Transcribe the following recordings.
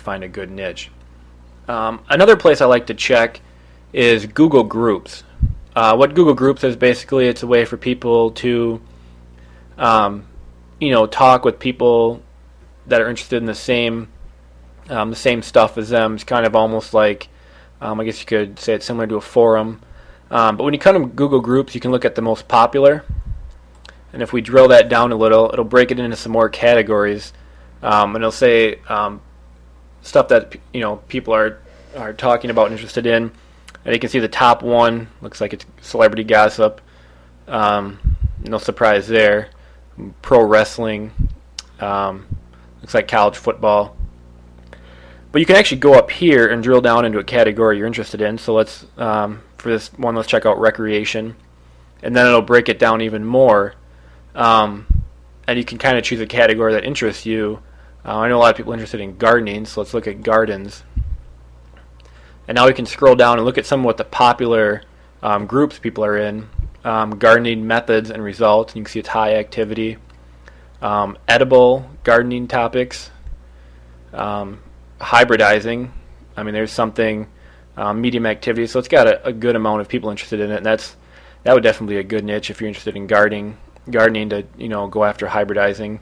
to find a good niche. Another place I like to check is Google Groups. What Google Groups is basically, it's a way for people to talk with people that are interested in the same stuff as them. It's kind of almost like, I guess you could say it's similar to a forum. But when you come to Google Groups, you can look at the most popular. And if we drill that down a little, it'll break it into some more categories. And it'll say stuff that people are talking about and interested in. And you can see the top one looks like it's celebrity gossip. No surprise there. Pro wrestling. Looks like college football. But you can actually go up here and drill down into a category you're interested in. So let's, for this one, let's check out recreation. And then it'll break it down even more. And you can kind of choose a category that interests you. I know a lot of people are interested in gardening, so let's look at gardens. And now we can scroll down and look at some of what the popular groups people are in. Gardening methods and results. You can see it's high activity. Edible gardening topics. Hybridizing. I mean, there's something. Medium activity. So it's got a good amount of people interested in it. And that would definitely be a good niche if you're interested in gardening to go after hybridizing.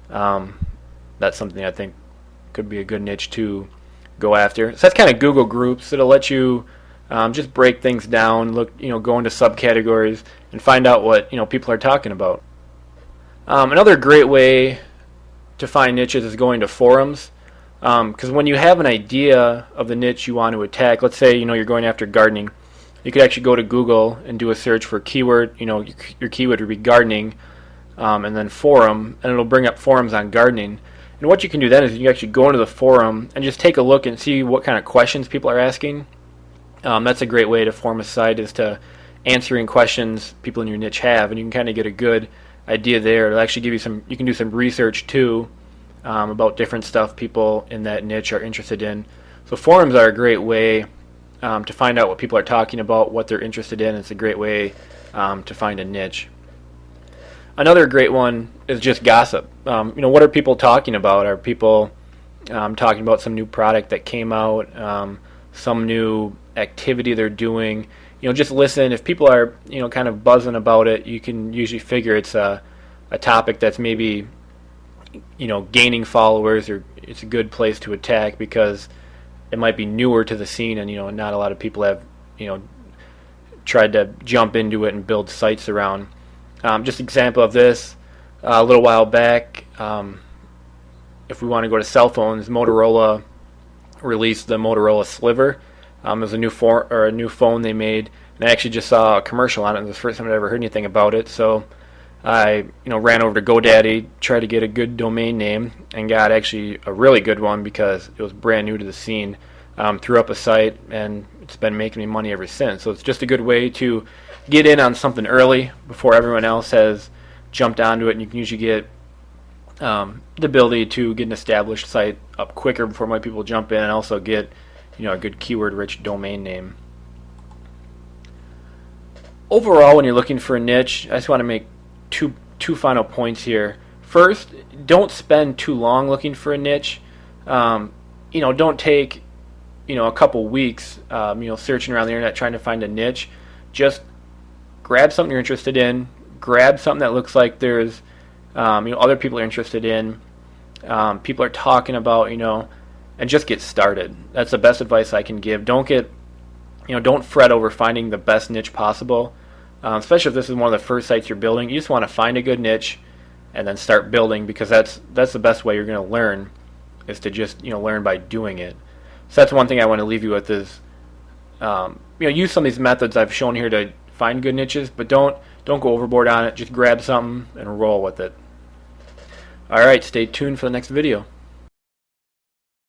That's something I think could be a good niche to go after. So that's kind of Google Groups. It'll let you just break things down, look, go into subcategories and find out what people are talking about. Another great way to find niches is going to forums, because when you have an idea of the niche you want to attack, let's say you're going after gardening, you could actually go to Google and do a search for keyword. Your keyword would be gardening, and then forum, and it'll bring up forums on gardening. And what you can do then is you can actually go into the forum and just take a look and see what kind of questions people are asking. That's a great way to form a site, is to answering questions people in your niche have, and you can kind of get a good idea there. It'll actually give you you can do some research too about different stuff people in that niche are interested in. So forums are a great way to find out what people are talking about, what they're interested in. It's a great way to find a niche. Another great one is just gossip. What are people talking about? Are people talking about some new product that came out, some new activity they're doing? Just listen. If people are kind of buzzing about it, you can usually figure it's a topic that's maybe gaining followers, or it's a good place to attack because it might be newer to the scene, and not a lot of people have tried to jump into it and build sites around. Just an example of this, a little while back, if we want to go to cell phones, Motorola released the Motorola Sliver. It was a new phone they made, and I actually just saw a commercial on it. It was the first time I'd ever heard anything about it, so I ran over to GoDaddy, tried to get a good domain name, and got actually a really good one because it was brand new to the scene. Threw up a site, and it's been making me money ever since. So it's just a good way to get in on something early before everyone else has jumped onto it, and you can usually get the ability to get an established site up quicker before more people jump in, and also get a good keyword-rich domain name. Overall, when you're looking for a niche, I just want to make two final points here. First, don't spend too long looking for a niche. Don't take a couple weeks searching around the internet trying to find a niche. Just grab something you're interested in. Grab something that looks like there's other people are interested in. People are talking about, and just get started. That's the best advice I can give. Don't fret over finding the best niche possible. Especially if this is one of the first sites you're building. You just want to find a good niche and then start building, because that's the best way you're going to learn, is to just learn by doing it. So that's one thing I want to leave you with is use some of these methods I've shown here to find good niches, but don't go overboard on it. Just grab something and roll with it. All right, stay tuned for the next video.